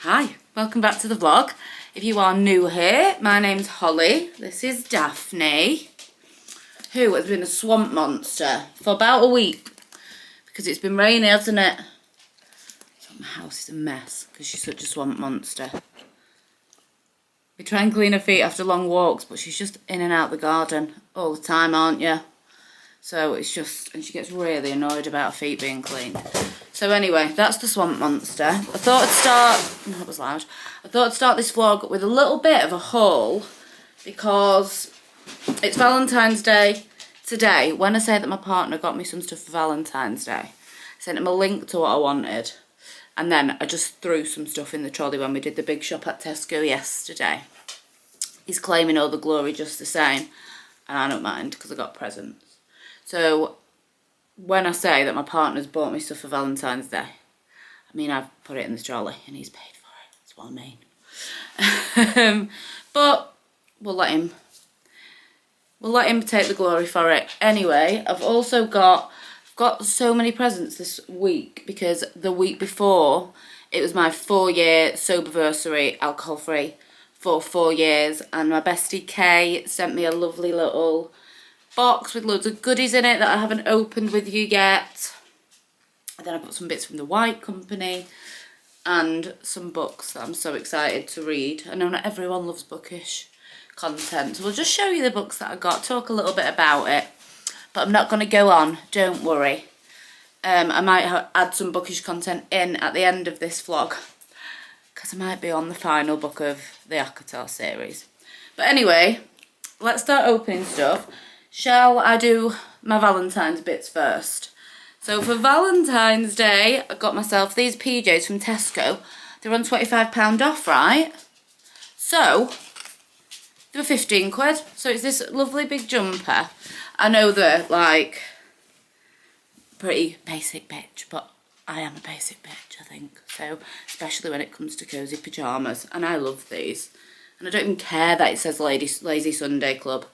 Hi, welcome back to the vlog. If you are new here, my name's Holly. This is Daphne, who has been a swamp monster for about a week because it's been raining, hasn't it? So my house is a mess because she's such a swamp monster. We try and clean her feet after long walks, but she's just in and out the garden all the time, aren't you? So it's just, and she gets really annoyed about her feet being cleaned. So anyway, that's the swamp monster. I thought I'd start, that was loud. I thought I'd start this vlog with a little bit of a haul because it's Valentine's Day today. When I say that my partner got me some stuff for Valentine's Day, I sent him a link to what I wanted. And then I just threw some stuff in the trolley when we did the big shop at Tesco yesterday. He's claiming all the glory just the same. And I don't mind because I got presents. So when I say that my partner's bought me stuff for Valentine's Day, I mean I've put it in the trolley and he's paid for it. That's what I mean. But we'll let him take the glory for it. Anyway, I've also got so many presents this week because the week before it was my 4-year Soberversary, alcohol-free for 4 years, and my bestie Kay sent me a lovely little box with loads of goodies in it that I haven't opened with you yet. And then I've got some bits from the White Company and some books that I'm so excited to read. I know not everyone loves bookish content, so we'll just show you the books that I got, talk a little bit about it, but I'm not going to go on, don't worry. I might add some bookish content in at the end of this vlog because I might be on the final book of the ACOTAR series. But anyway, let's start opening stuff. Shall I do my Valentine's bits first? So for Valentine's Day, I got myself these PJs from Tesco. They're on £25 off, right? So, they were 15 quid. So it's this lovely big jumper. I know they're like pretty basic bitch, but I am a basic bitch, I think. So, especially when it comes to cosy pyjamas. And I love these. And I don't even care that it says Lazy Sunday Club.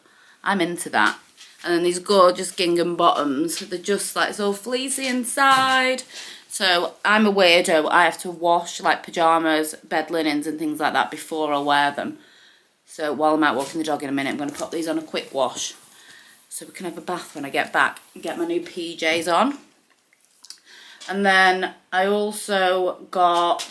I'm into that. And then these gorgeous gingham bottoms. They're just like, it's all fleecy inside. So I'm a weirdo. I have to wash like pyjamas, bed linens and things like that before I wear them. So while I'm out walking the dog in a minute, I'm going to pop these on a quick wash. So we can have a bath when I get back and get my new PJs on. And then I also got,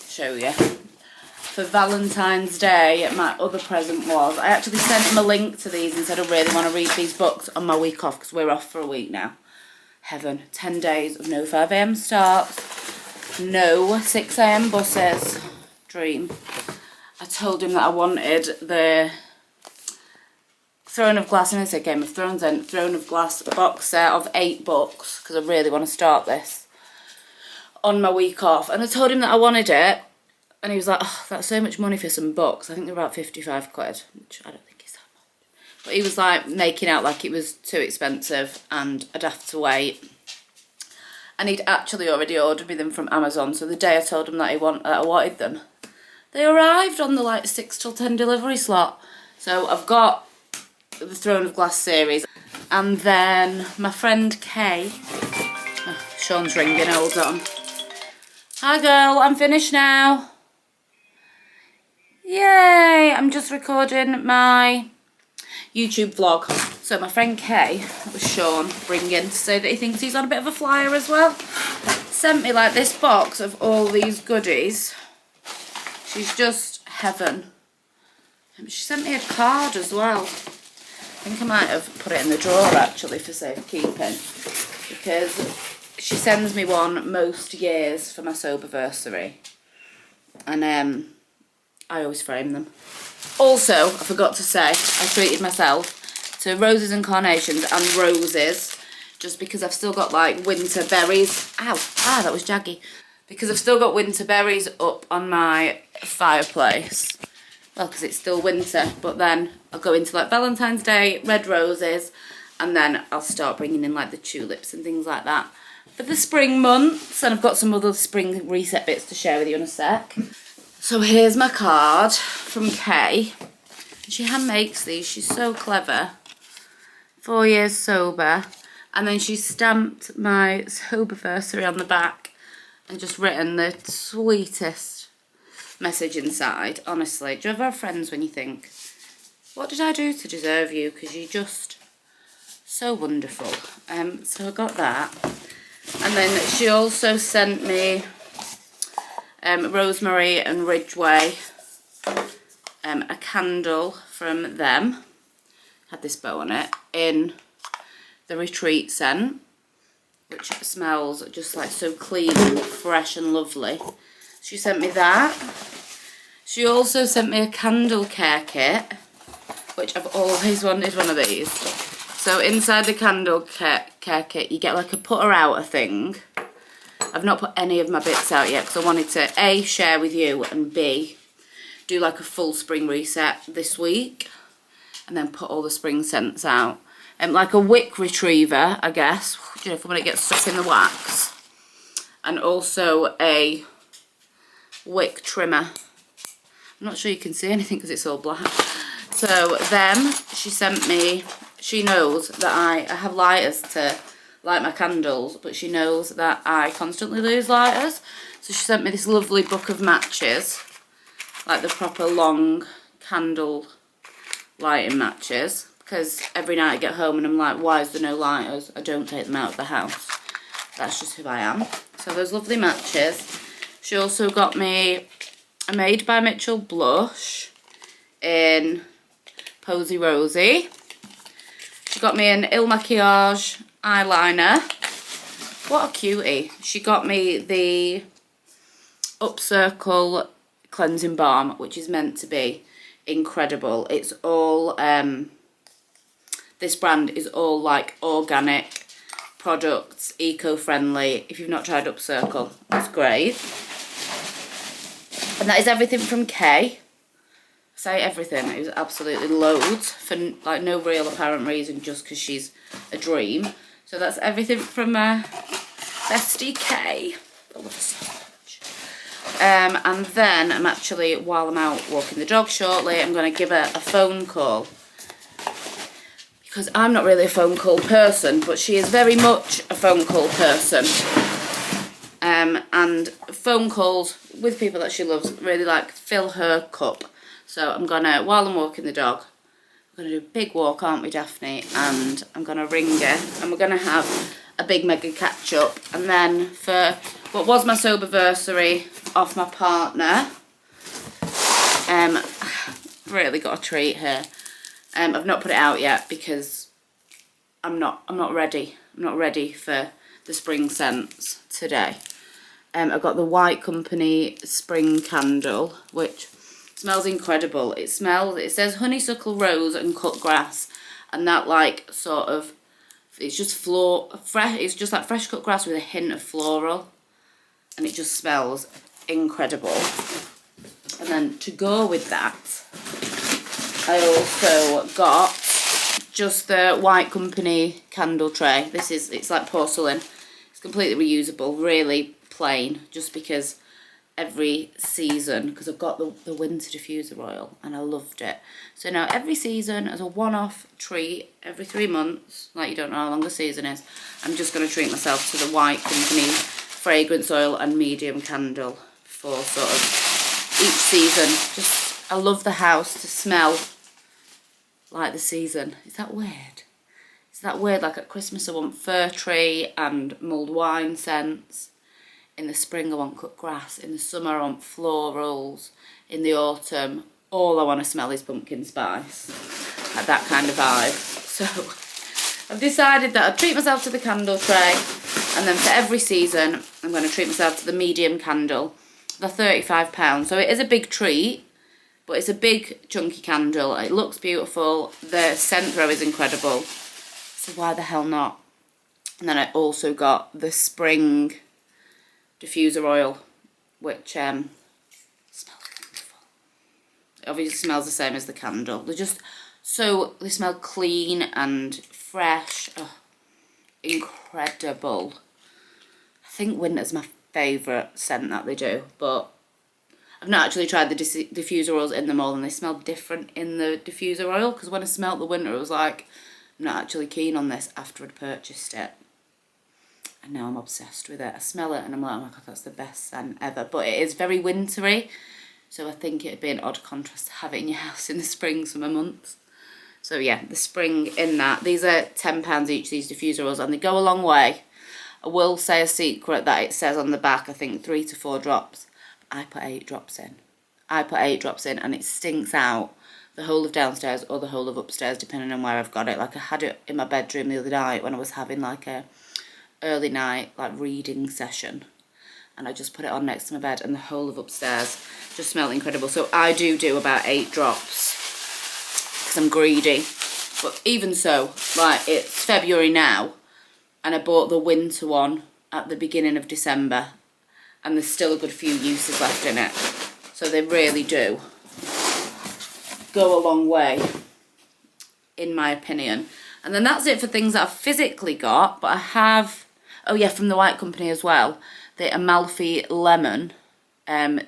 show you. For Valentine's Day, my other present was, I actually sent him a link to these and said I really want to read these books on my week off because we're off for a week now. Heaven. 10 days of no 5 AM starts, no 6 AM buses. Dream. I told him that I wanted the Throne of Glass, and I said Game of Thrones and Throne of Glass box set of 8 books because I really want to start this on my week off. And I told him that I wanted it. And he was like, oh, that's so much money for some books. I think they're about 55 quid, which I don't think is that much. But he was like making out like it was too expensive and I'd have to wait. And he'd actually already ordered me them from Amazon. So the day I told him that I wanted them, they arrived on the like 6 till 10 delivery slot. So I've got the Throne of Glass series. And then my friend Kay, oh, Sean's ringing, hold on. Hi girl, I'm finished now. Yay! I'm just recording my YouTube vlog. So my friend Kay, that was Sean, ringing to say that he thinks he's on a bit of a flyer as well. Sent me like this box of all these goodies. She's just heaven. She sent me a card as well. I think I might have put it in the drawer actually for safekeeping. Because she sends me one most years for my Soberversary. And I always frame them. Also, I forgot to say, I treated myself to roses and carnations and roses just because I've still got like winter berries. Ow, that was jaggy. Because I've still got winter berries up on my fireplace. Well, because it's still winter, but then I'll go into like Valentine's Day, red roses, and then I'll start bringing in like the tulips and things like that for the spring months. And I've got some other spring reset bits to share with you in a sec. So here's my card from Kay. She hand makes these, she's so clever. 4 years sober. And then she stamped my Soberversary on the back and just written the sweetest message inside. Honestly, do you ever have friends when you think, what did I do to deserve you? Because you're just so wonderful. So I got that. And then she also sent me Rosemary and Ridgeway, a candle from them. Had this bow on it, in the Retreat scent, which smells just like so clean and fresh and lovely. She sent me that. She also sent me a candle care kit, which I've always wanted one of these. So inside the candle care kit, you get like a put her outer thing. I've not put any of my bits out yet because I wanted to A, share with you, and B, do like a full spring reset this week and then put all the spring scents out. Like a wick retriever, I guess, you know, for when it gets stuck in the wax. And also a wick trimmer. I'm not sure you can see anything because it's all black. So them, she sent me, she knows that I have lighters to light my candles, but she knows that I constantly lose lighters. So she sent me this lovely book of matches, like the proper long candle lighting matches, because every night I get home and I'm like, why is there no lighters? I don't take them out of the house. That's just who I am. So those lovely matches. She also got me a Made by Mitchell blush in Posy Rosy. She got me an Il Makiage eyeliner. What a cutie. She got me the Upcircle cleansing balm, which is meant to be incredible. It's all, this brand is all like organic products, eco-friendly. If you've not tried Upcircle, it's great. And that is everything from Kay. Say everything, it was absolutely loads for like no real apparent reason, just because she's a dream. So that's everything from bestie Kay. I love her so much. And then I'm actually, while I'm out walking the dog shortly, I'm going to give her a phone call, because I'm not really a phone call person, but she is very much a phone call person. And phone calls with people that she loves really like fill her cup. So I'm gonna, while I'm walking the dog, we're gonna do a big walk, aren't we, Daphne? And I'm gonna ring her, and we're gonna have a big mega catch up. And then for what was my Soberversary off my partner, really got a treat here. I've not put it out yet because I'm not ready. I'm not ready for the spring scents today. I've got the White Company spring candle, which smells incredible. It says honeysuckle, rose and cut grass, and that like sort of, it's just fresh. It's just like fresh cut grass with a hint of floral, and it just smells incredible. And then to go with that, I also got just the White Company candle tray. It's like porcelain. It's completely reusable, really plain, just because every season, because I've got the winter diffuser oil and I loved it. So now every season, as a one-off treat, every 3 months, like you don't know how long the season is, I'm just going to treat myself to the White Company fragrance oil and medium candle for sort of each season. Just, I love the house to smell like the season. Is that weird? Is that weird? Like at Christmas I want fir tree and mulled wine scents. In the spring I want cut grass. In the summer I want florals. In the autumn all I want to smell is pumpkin spice. Like that kind of vibe. So I've decided that I'll treat myself to the candle tray, and then for every season I'm going to treat myself to the medium candle. They're £35. So it is a big treat, but it's a big chunky candle. It looks beautiful. The scent throw is incredible. So why the hell not? And then I also got the spring diffuser oil, which smells wonderful. It obviously smells the same as the candle. They smell clean and fresh. Oh, incredible. I think winter's my favourite scent that they do, but I've not actually tried the diffuser oils in them all, and they smell different in the diffuser oil, because when I smelled the winter I was like, I'm not actually keen on this after I'd purchased it. And now I'm obsessed with it. I smell it and I'm like, oh my God, that's the best scent ever. But it is very wintry. So I think it'd be an odd contrast to have it in your house in the spring, summer months. So yeah, the spring in that. These are £10 each, these diffuser oils, and they go a long way. I will say a secret that it says on the back, I think 3 to 4 drops. I put 8 drops in. I put 8 drops in and it stinks out the whole of downstairs or the whole of upstairs, depending on where I've got it. Like I had it in my bedroom the other night when I was having like a early night like reading session, and I just put it on next to my bed and the whole of upstairs just smelled incredible. So I do about 8 drops because I'm greedy. But even so, like it's February now and I bought the winter one at the beginning of December and there's still a good few uses left in it. So they really do go a long way, in my opinion. And then that's it for things that I've physically got, but I have, oh yeah, from the White Company as well, the Amalfi Lemon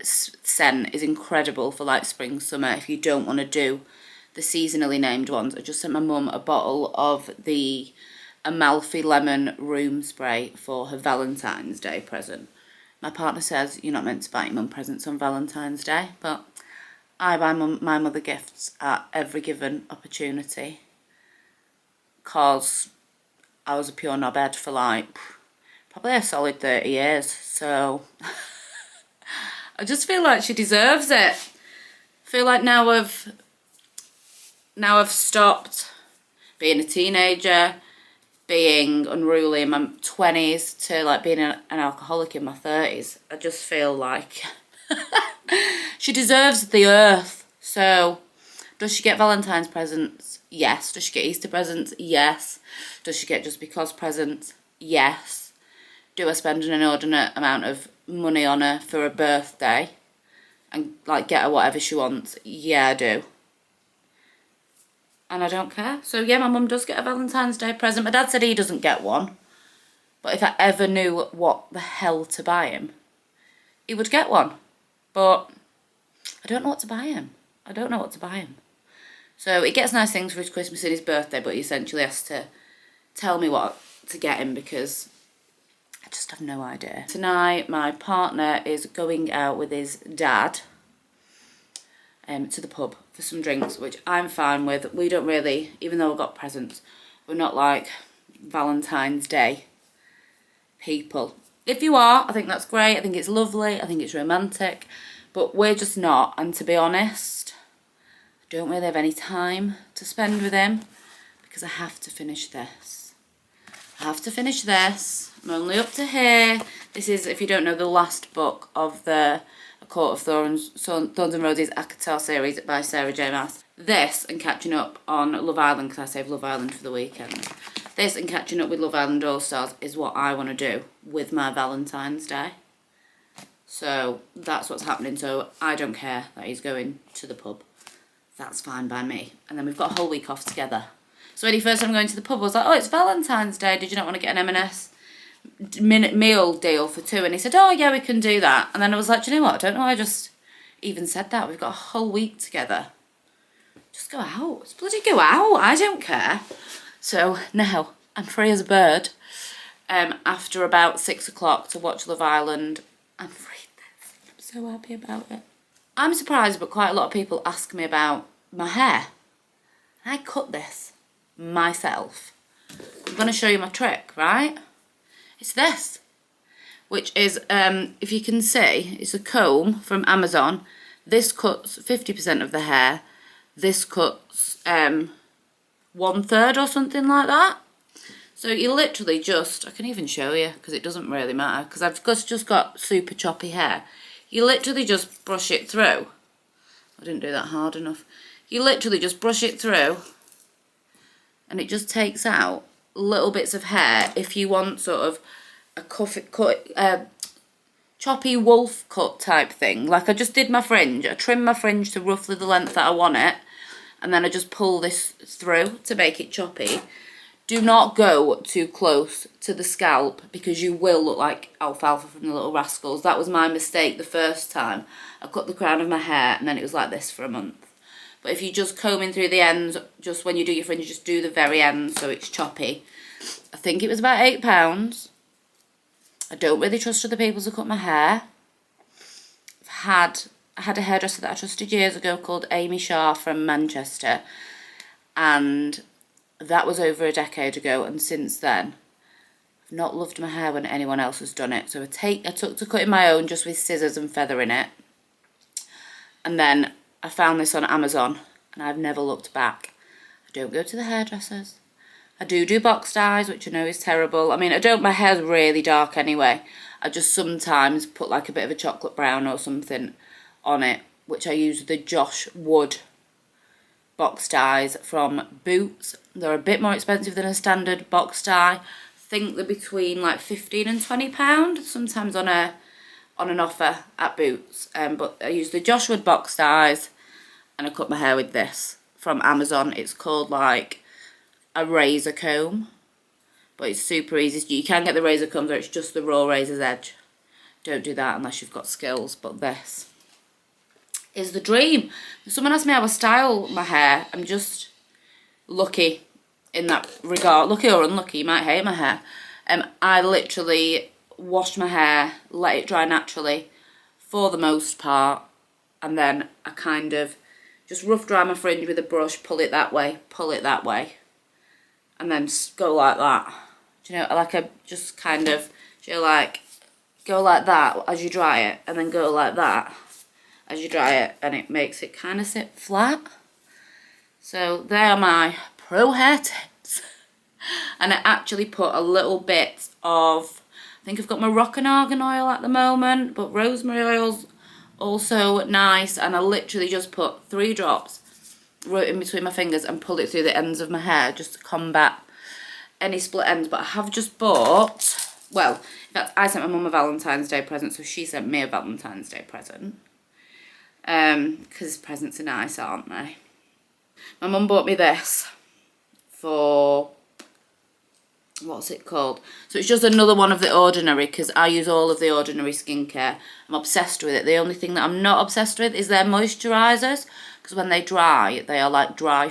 scent is incredible for like spring, summer, if you don't want to do the seasonally named ones. I just sent my mum a bottle of the Amalfi Lemon room spray for her Valentine's Day present. My partner says you're not meant to buy your mum presents on Valentine's Day, but I buy my mother gifts at every given opportunity because I was a pure knobhead for like probably a solid 30 years, so I just feel like she deserves it. I feel like now I've stopped being a teenager, being unruly in my 20s to like being an alcoholic in my 30s. I just feel like she deserves the earth. So does she get Valentine's presents? Yes. Does she get Easter presents? Yes. Does she get just because presents? Yes. Do I spend an inordinate amount of money on her for a birthday and like get her whatever she wants? Yeah, I do. And I don't care. So yeah, my mum does get a Valentine's Day present. My dad said he doesn't get one. But if I ever knew what the hell to buy him, he would get one. But I don't know what to buy him. I don't know what to buy him. So he gets nice things for his Christmas and his birthday, but he essentially has to tell me what to get him because I just have no idea. Tonight, my partner is going out with his dad to the pub for some drinks, which I'm fine with. We don't really, even though we've got presents, we're not like Valentine's Day people. If you are, I think that's great. I think it's lovely. I think it's romantic. But we're just not. And to be honest, I don't really have any time to spend with him because I have to finish this. I have to finish this. I'm only up to here. This is, if you don't know, the last book of the A Court of Thorns, Thorns and Roses ACOTAR series by Sarah J. Maas. This and catching up on Love Island, because I saved Love Island for the weekend. This and catching up with Love Island All Stars is what I want to do with my Valentine's Day. So that's what's happening. So I don't care that he's going to the pub. That's fine by me. And then we've got a whole week off together. So when he first time going to the pub, I was like, oh, it's Valentine's Day. Did you not want to get an M&S meal deal for 2? And he said, oh, yeah, we can do that. And then I was like, do you know what? I don't know why I just even said that. We've got a whole week together. Just go out. Just bloody go out. I don't care. So now I'm free as a bird. After about 6 o'clock to watch Love Island. I'm free. I'm so happy about it. I'm surprised, but quite a lot of people ask me about my hair. I cut this myself. I'm going to show you my trick, right? It's this, which is, if you can see, it's a comb from Amazon. This cuts 50% of the hair. This cuts 1/3 or something like that. So you literally just, I can even show you because it doesn't really matter because I've just got super choppy hair. You literally just brush it through. I didn't do that hard enough. You literally just brush it through and it just takes out little bits of hair if you want sort of a choppy wolf cut type thing. Like I just did my fringe. I trimmed my fringe to roughly the length that I want it and then I just pull this through to make it choppy. Do not go too close to the scalp because you will look like Alfalfa from the Little Rascals. That was my mistake the first time. I cut the crown of my hair and then it was like this for a month. But if you just comb in through the ends, just when you do your fringe, just do the very end so it's choppy. I think it was about £8. I don't really trust other people to cut my hair. I had a hairdresser that I trusted years ago called Amy Shaw from Manchester, and that was over a decade ago, and since then I've not loved my hair when anyone else has done it. So I took to cutting my own just with scissors and feathering it, and then I found this on Amazon and I've never looked back. I don't go to the hairdressers. I do box dyes, which I know is terrible. I mean, my hair's really dark anyway. I just sometimes put like a bit of a chocolate brown or something on it, which I use the Josh Wood box dyes from Boots. They're a bit more expensive than a standard box dye. I think they're between like £15 and £20, sometimes on an offer at Boots. But I use the Josh Wood box dyes, and I cut my hair with this from Amazon. It's called like a razor comb, but it's super easy. You can get the razor combs where it's just the raw razor's edge. Don't do that unless you've got skills, but this is the dream. If someone asked me how I style my hair, I'm just lucky in that regard. Lucky or unlucky, you might hate my hair. I literally wash my hair, let it dry naturally for the most part, and then I kind of just rough dry my fringe with a brush, pull it that way, and then go like that. Do you know, like I just kind of, like, go like that as you dry it, and then go like that as you dry it, and it makes it kind of sit flat. So they are my pro hair tips. And I actually put a little bit of, I think I've got my rock and argan oil at the moment, but rosemary oil's also nice, and I literally just put 3 drops right in between my fingers and pull it through the ends of my hair just to combat any split ends. But I have just bought, well, in fact, I sent my mum a Valentine's Day present, so she sent me a Valentine's Day present. Because presents are nice, aren't they? My mum bought me this for, what's it called? So it's just another one of The Ordinary, because I use all of The Ordinary skincare. I'm obsessed with it. The only thing that I'm not obsessed with is their moisturisers, because when they dry, they are like dry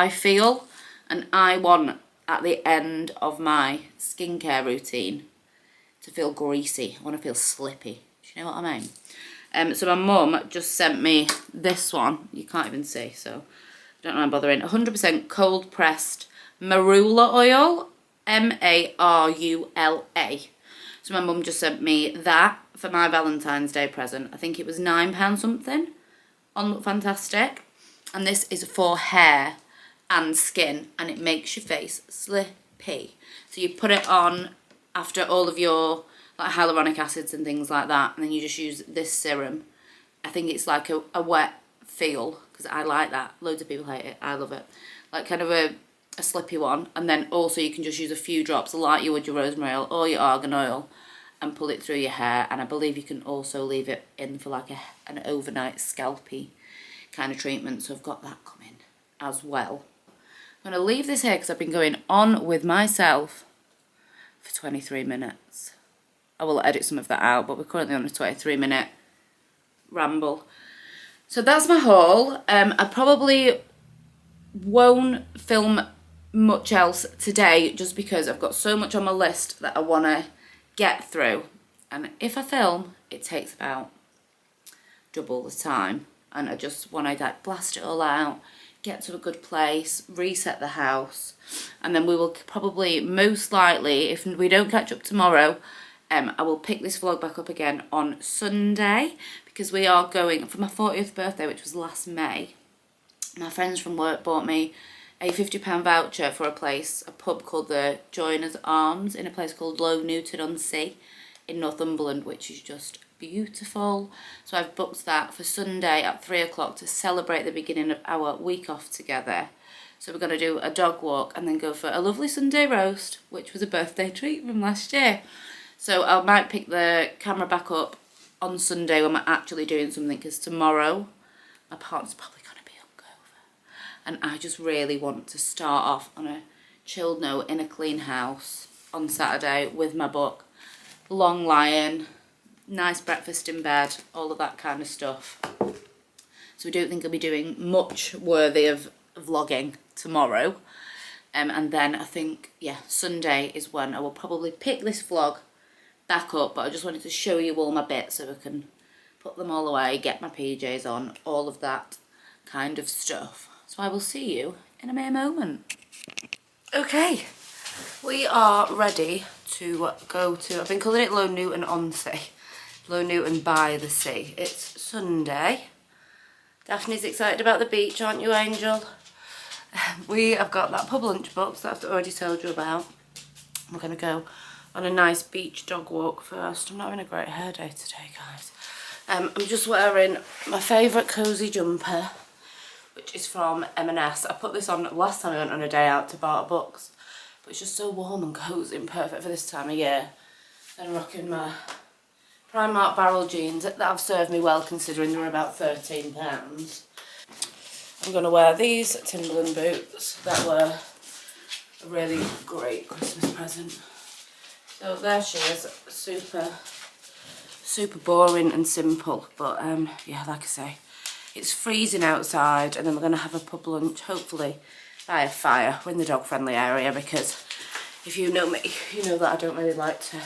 feel, and I want at the end of my skincare routine to feel greasy. I want to feel slippy. Do you know what I mean? So my mum just sent me this one. You can't even see, so don't know I'm bothering. 100% cold pressed marula oil, M-A-R-U-L-A. So my mum just sent me that for my Valentine's Day present. I think it was £9 something on Look Fantastic. And this is for hair and skin, and it makes your face slippy. So you put it on after all of your like hyaluronic acids and things like that, and then you just use this serum. I think it's like a wet feel, because I like that. Loads of people hate it. I love it. Like kind of a slippy one. And then also you can just use a few drops like you would your rosemary oil or your argan oil and pull it through your hair. And I believe you can also leave it in for like an overnight scalpy kind of treatment. So I've got that coming as well. I'm going to leave this here because I've been going on with myself for 23 minutes. I will edit some of that out, but we're currently on a 23-minute ramble. So that's my haul. I probably won't film much else today just because I've got so much on my list that I want to get through. And if I film, it takes about double the time. And I just want to like blast it all out, get to a good place, reset the house. And then we will probably, most likely, if we don't catch up tomorrow, I will pick this vlog back up again on Sunday, because we are going for my 40th birthday, which was last May. My friends from work bought me a £50 voucher for a pub called the Joiners Arms in a place called Low Newton-on-Sea in Northumberland, which is just beautiful. So I've booked that for Sunday at 3 o'clock to celebrate the beginning of our week off together. So we're going to do a dog walk and then go for a lovely Sunday roast, which was a birthday treat from last year. So I might pick the camera back up on Sunday when we're actually doing something, because tomorrow my partner's probably going to be hungover. And I just really want to start off on a chilled note in a clean house on Saturday with my book. Long lying, nice breakfast in bed, all of that kind of stuff. So we don't think I'll be doing much worthy of vlogging tomorrow. And then I think, yeah, Sunday is when I will probably pick this vlog back up, but I just wanted to show you all my bits so I can put them all away, get my PJs on, all of that kind of stuff. So I will see you in a mere moment. Okay, we are ready to go to, I've been calling it Low Newton on Sea, Low Newton by the sea. It's Sunday. Daphne's excited about the beach, aren't you, Angel? We have got that pub lunch box that I've already told you about. We're going to go on a nice beach dog walk first. I'm not having a great hair day today, guys. I'm just wearing my favourite Cosy jumper, which is from M&S. I put this on last time I went on a day out to Barter Books, but it's just so warm and cosy and perfect for this time of year. And I'm rocking my Primark barrel jeans that have served me well considering they were about £13. I'm going to wear these Timberland boots that were a really great Christmas present. So there she is, super boring and simple, but yeah, like I say, it's freezing outside, and then we're going to have a pub lunch, hopefully by a fire. We're in the dog friendly area because if you know me, you know that I don't really like to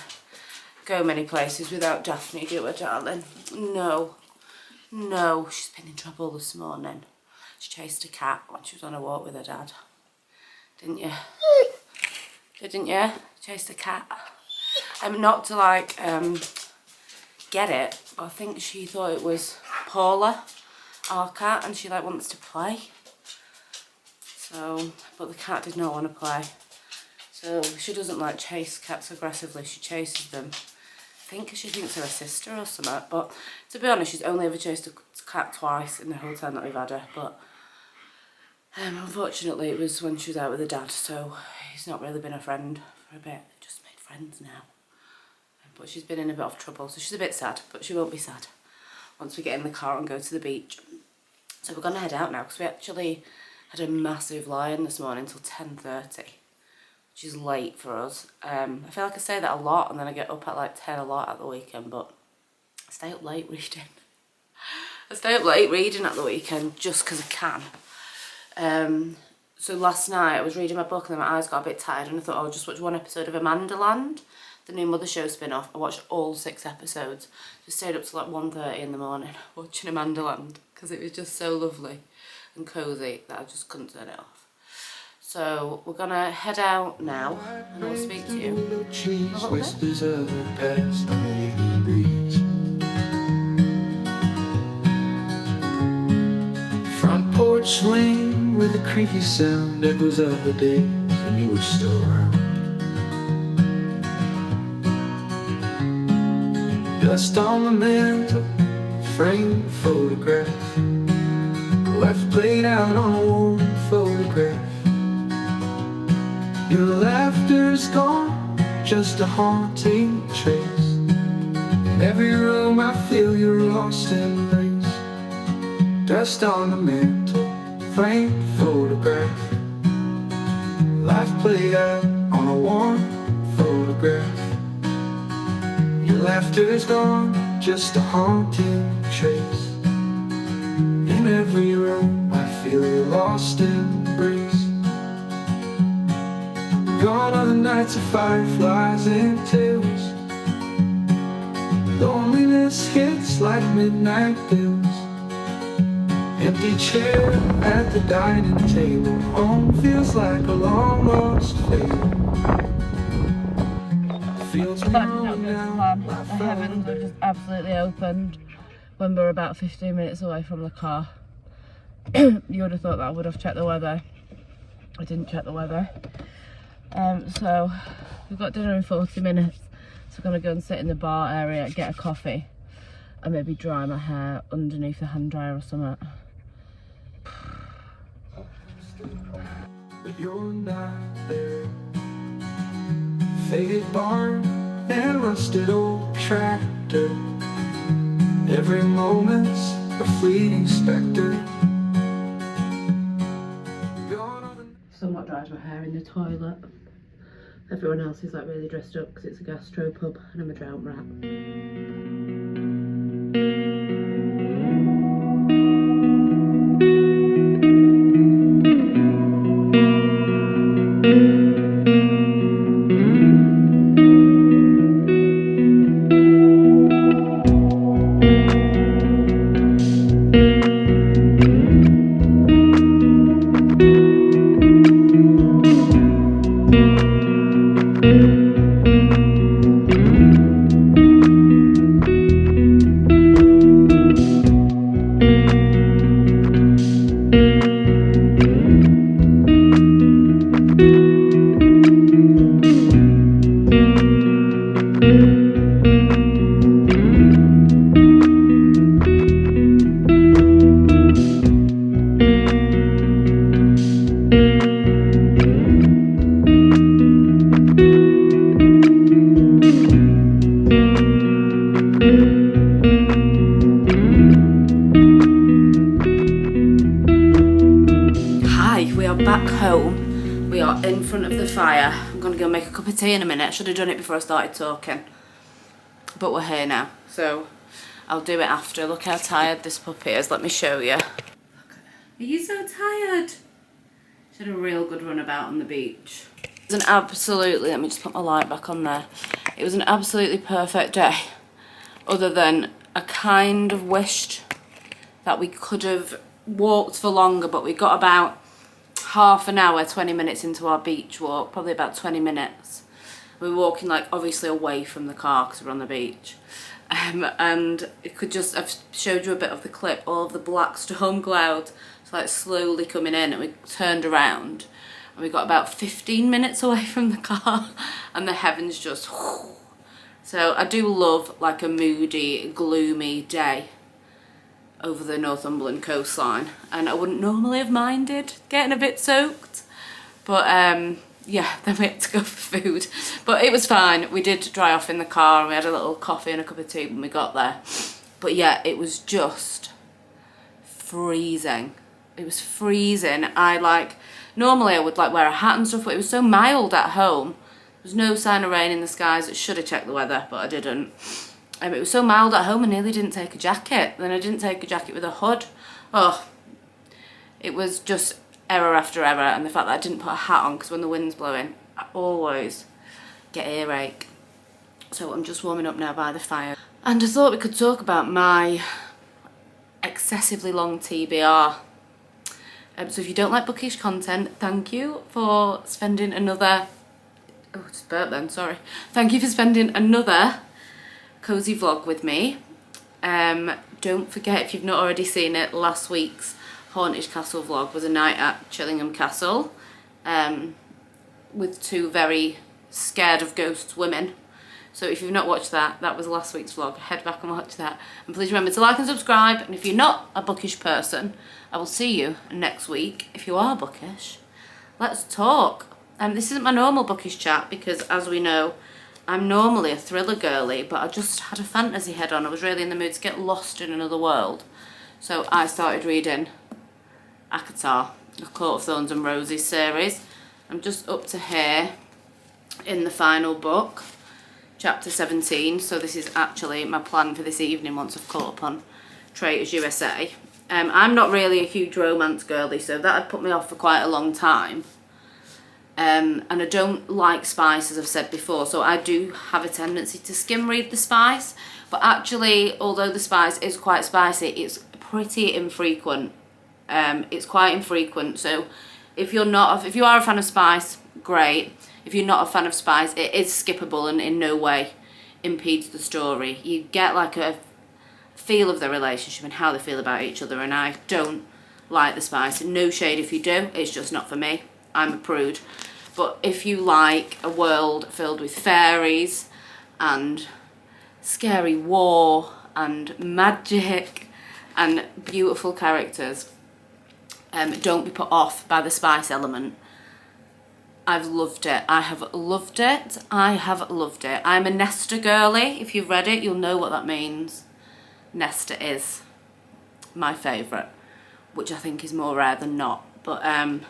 go many places without Daphne, do it, darling? No, she's been in trouble this morning. She chased a cat when she was on a walk with her dad. Didn't you? Didn't you? Chased a cat. Not to like get it, but I think she thought it was Paula, our cat, and she like wants to play. So, but the cat did not want to play. So she doesn't like chase cats aggressively. She chases them. I think she thinks they're a sister or something. But to be honest, she's only ever chased a cat twice in the whole time that we've had her. But unfortunately, it was when she was out with her dad, so he's not really been a friend for a bit. They just made friends now. But she's been in a bit of trouble, so she's a bit sad, but she won't be sad once we get in the car and go to the beach. So we're going to head out now because we actually had a massive lie-in this morning until 10:30, which is late for us. I feel like I say that a lot and then I get up at like 10 a lot at the weekend, but I stay up late reading. I stay up late reading at the weekend just because I can. So last night I was reading my book and then my eyes got a bit tired and I thought, oh, I'll just watch one episode of Amandaland, the new Mother Show spin-off. I watched all 6 episodes. Just stayed up till like 1:30 in the morning watching Amandaland because it was just so lovely and cosy that I just couldn't turn it off. So we're gonna head out now and I'll speak to you. Whispers of the past breeze. Front porch swing with a creaky sound, echoes of the days when you were still around. Dust on the mantle, framed photograph, left played out on a warm photograph. Your laughter's gone, just a haunting trace. In every room I feel your lost embrace. Dust on the mantle, framed photograph, life played out on a warm photograph. Your laughter's gone, just a haunting trace. In every room I feel your lost embrace. Gone are the nights of fireflies and tales. Loneliness hits like midnight bills. Empty chair at the dining table. Home feels like a long lost fable. Feels that did not go to plan. The heavens were just absolutely opened when we were about 15 minutes away from the car. You would have thought that I would have checked the weather. I didn't check the weather. So we've got dinner in 40 minutes. So we're going to go and sit in the bar area, get a coffee and maybe dry my hair underneath the hand dryer or something. But you're not there. Faded barn and rusted old tractor. Every moment's a fleeting spectre. Somewhat dried my hair in the toilet. Everyone else is like really dressed up because it's a gastropub and I'm a drought rat. we are back home. We are in front of the fire. I'm gonna go make a cup of tea in a minute. I should have done it before I started talking. But we're here now, so I'll do it after. Look how tired this puppy is. Let me show you. Are you so tired? She had a real good run about on the beach. It was an absolutely, let me just put my light back on there. It was an absolutely perfect day. Other than I kind of wished that we could have walked for longer, but we got about half an hour, 20 minutes into our beach walk, probably about 20 minutes. We were walking like obviously away from the car because we're on the beach. And it could just, I've showed you a bit of the clip, all of the black storm clouds, it's like slowly coming in, and we turned around and we got about 15 minutes away from the car and the heavens just whoo. So I do love like a moody, gloomy day over the Northumberland coastline, and I wouldn't normally have minded getting a bit soaked, but yeah, then we had to go for food, but it was fine. We did dry off in the car and we had a little coffee and a cup of tea when we got there, but yeah, it was just freezing. It was freezing. Normally I would like wear a hat and stuff, but it was so mild at home. There was no sign of rain in the skies. I should have checked the weather, but I didn't. It was so mild at home I nearly didn't take a jacket. Then I didn't take a jacket with a hood. Oh, it was just error after error, and the fact that I didn't put a hat on, because when the wind's blowing I always get earache. So I'm just warming up now by the fire, and I thought we could talk about my excessively long TBR. So if you don't like bookish content, thank you for spending another, oh just burped then, sorry. Thank you for spending another cozy vlog with me. Don't forget, if you've not already seen it, last week's Haunted Castle vlog was a night at Chillingham Castle with two very scared of ghosts women. So if you've not watched that, that was last week's vlog. Head back and watch that. And please remember to like and subscribe. And if you're not a bookish person, I will see you next week. If you are bookish, let's talk. This isn't my normal bookish chat because, as we know, I'm normally a thriller girly, but I just had a fantasy head on. I was really in the mood to get lost in another world. So I started reading ACOTAR, the Court of Thorns and Roses series. I'm just up to here in the final book, chapter 17. So this is actually my plan for this evening once I've caught up on Traitors USA. I'm not really a huge romance girly, so that had put me off for quite a long time. And I don't like spice, as I've said before, so I do have a tendency to skim read the spice, but actually, although the spice is quite spicy, it's pretty infrequent. It's quite infrequent, so if you are a fan of spice, great. If you're not a fan of spice, it is skippable and in no way impedes the story. You get like a feel of the relationship and how they feel about each other, and I don't like the spice. No shade if you do, it's just not for me. I'm a prude. But if you like a world filled with fairies and scary war and magic and beautiful characters, don't be put off by the spice element. I've loved it. I have loved it. I have loved it. I'm a Nesta girly. If you've read it, you'll know what that means. Nesta is my favourite, which I think is more rare than not. But I'm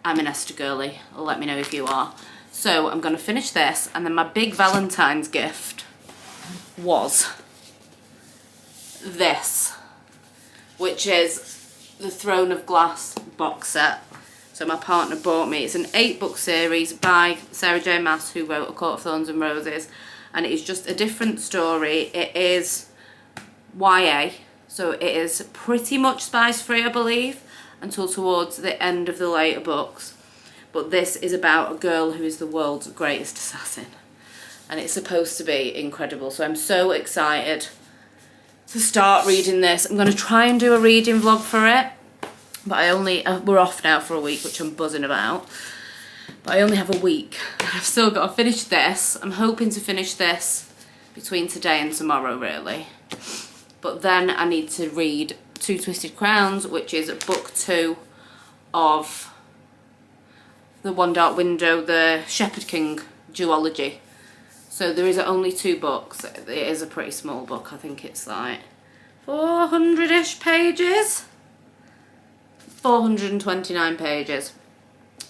a Nesta girly. Let me know if you are. So I'm going to finish this, and then my big Valentine's gift was this, which is the Throne of Glass box set. So my partner bought me. It's an 8-book series by Sarah J Maas, who wrote A Court of Thorns and Roses, and it is just a different story. It is YA, so it is pretty much spice free, I believe, until towards the end of the later books. But this is about a girl who is the world's greatest assassin, and it's supposed to be incredible. So I'm so excited to start reading this. I'm going to try and do a reading vlog for it, but we're off now for a week, which I'm buzzing about. But I only have a week. I've still got to finish this. I'm hoping to finish this between today and tomorrow, really. But then I need to read Two Twisted Crowns, which is book 2 of the One Dark Window, the Shepherd King duology. So there is only 2 books. It is a pretty small book. I think it's like 400-ish pages. 429 pages.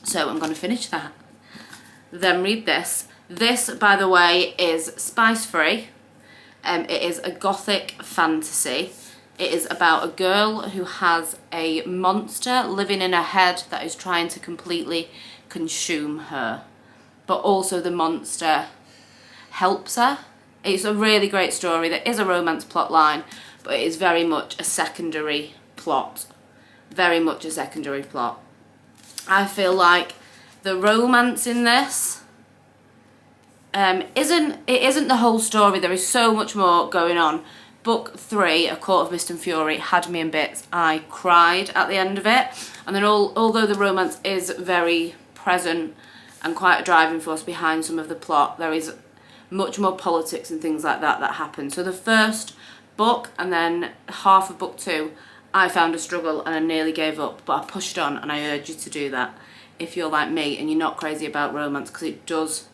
So I'm going to finish that. Then read this. This, by the way, is spice free. It is a gothic fantasy. It is about a girl who has a monster living in her head that is trying to completely consume her. But also the monster helps her. It's a really great story. There is a romance plot line, but it is very much a secondary plot. Very much a secondary plot. I feel like the romance in this isn't the whole story. There is so much more going on. Book 3, A Court of Mist and Fury, had me in bits. I cried at the end of it. And then although the romance is very present and quite a driving force behind some of the plot, there is much more politics and things like that happen. So the first book and then half of book 2, I found a struggle and I nearly gave up, but I pushed on, and I urge you to do that if you're like me and you're not crazy about romance, because it does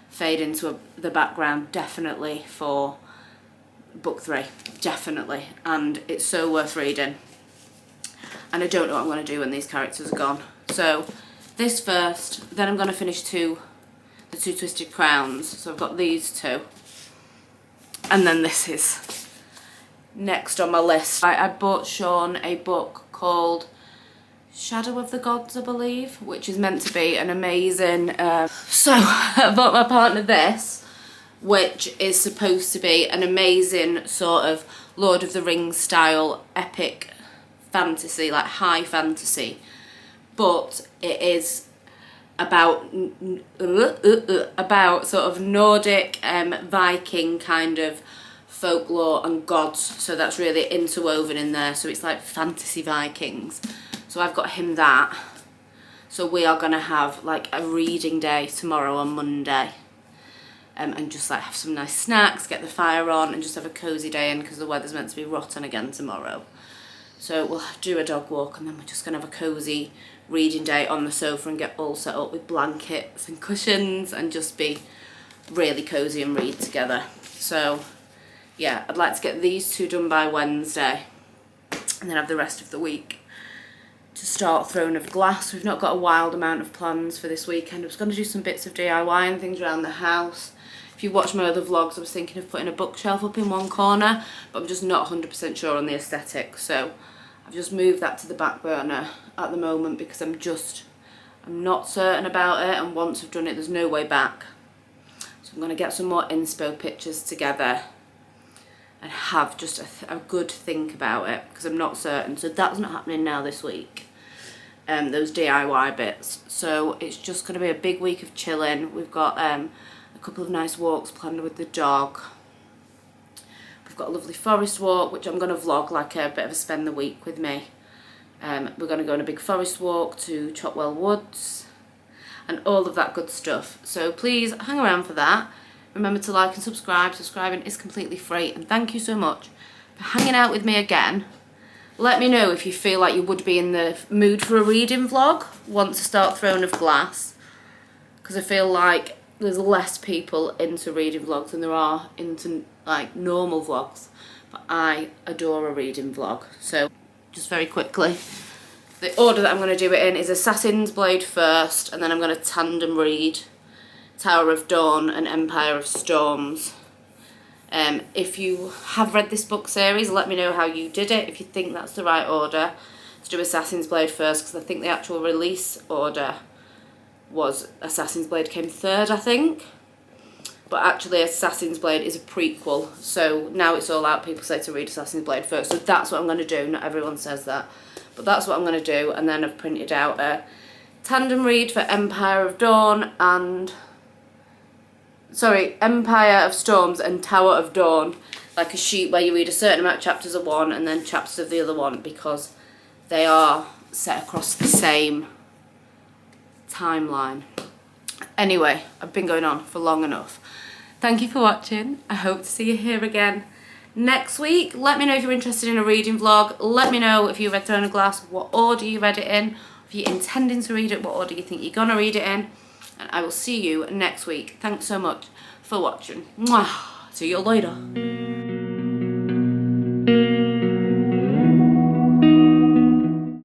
fade into the background definitely for book 3, definitely, and it's so worth reading. And I don't know what I'm going to do when these characters are gone. So this first, then I'm going to finish the two Twisted Crowns. So I've got these two, and then this is next on my list. I bought Sean a book called Shadow of the Gods, I believe, which is meant to be an amazing so I bought my partner this, which is supposed to be an amazing sort of Lord of the Rings style epic fantasy, like high fantasy, but it is about sort of Nordic Viking kind of folklore and gods, so that's really interwoven in there, so it's like fantasy Vikings. So I've got him that. So we are going to have like a reading day tomorrow on Monday, and just like have some nice snacks, get the fire on, and just have a cosy day in, because the weather's meant to be rotten again tomorrow. So we'll do a dog walk, and then we're just going to have a cosy reading day on the sofa and get all set up with blankets and cushions and just be really cosy and read together. So yeah, I'd like to get these two done by Wednesday and then have the rest of the week to start Throne of Glass. We've not got a wild amount of plans for this weekend. I was going to do some bits of DIY and things around the house. If you watch my other vlogs, I was thinking of putting a bookshelf up in one corner, but I'm just not 100% sure on the aesthetic, so I've just moved that to the back burner at the moment because I'm not certain about it, and once I've done it there's no way back. So I'm going to get some more inspo pictures together and have just a good think about it, because I'm not certain. So that's not happening now this week, those DIY bits. So it's just going to be a big week of chilling. We've got a couple of nice walks planned with the dog. We've got a lovely forest walk, which I'm going to vlog like a bit of a spend the week with me. We're going to go on a big forest walk to Chopwell Woods and all of that good stuff. So please hang around for that. Remember to like and subscribe. Subscribing is completely free, and thank you so much for hanging out with me again. Let me know if you feel like you would be in the mood for a reading vlog once I start Throne of Glass, because I feel like there's less people into reading vlogs than there are into like normal vlogs, but I adore a reading vlog. So just very quickly, the order that I'm going to do it in is Assassin's Blade first, and then I'm going to tandem read Tower of Dawn and Empire of Storms. If you have read this book series, let me know how you did it, if you think that's the right order to do Assassin's Blade first, because I think the actual release order was Assassin's Blade came third, I think. But actually Assassin's Blade is a prequel, so now it's all out, people say to read Assassin's Blade first, so that's what I'm going to do. Not everyone says that, but that's what I'm going to do. And then I've printed out a tandem read for Empire of Dawn and Empire of Storms and Tower of Dawn, like a sheet where you read a certain amount of chapters of one and then chapters of the other one, because they are set across the same timeline. Anyway, I've been going on for long enough. Thank you for watching. I hope to see you here again next week. Let me know if you're interested in a reading vlog. Let me know if you read Throne of Glass, what order you read it in. If you're intending to read it, what order you think you're gonna read it in. And I will see you next week. Thanks so much for watching. Mwah. See you later.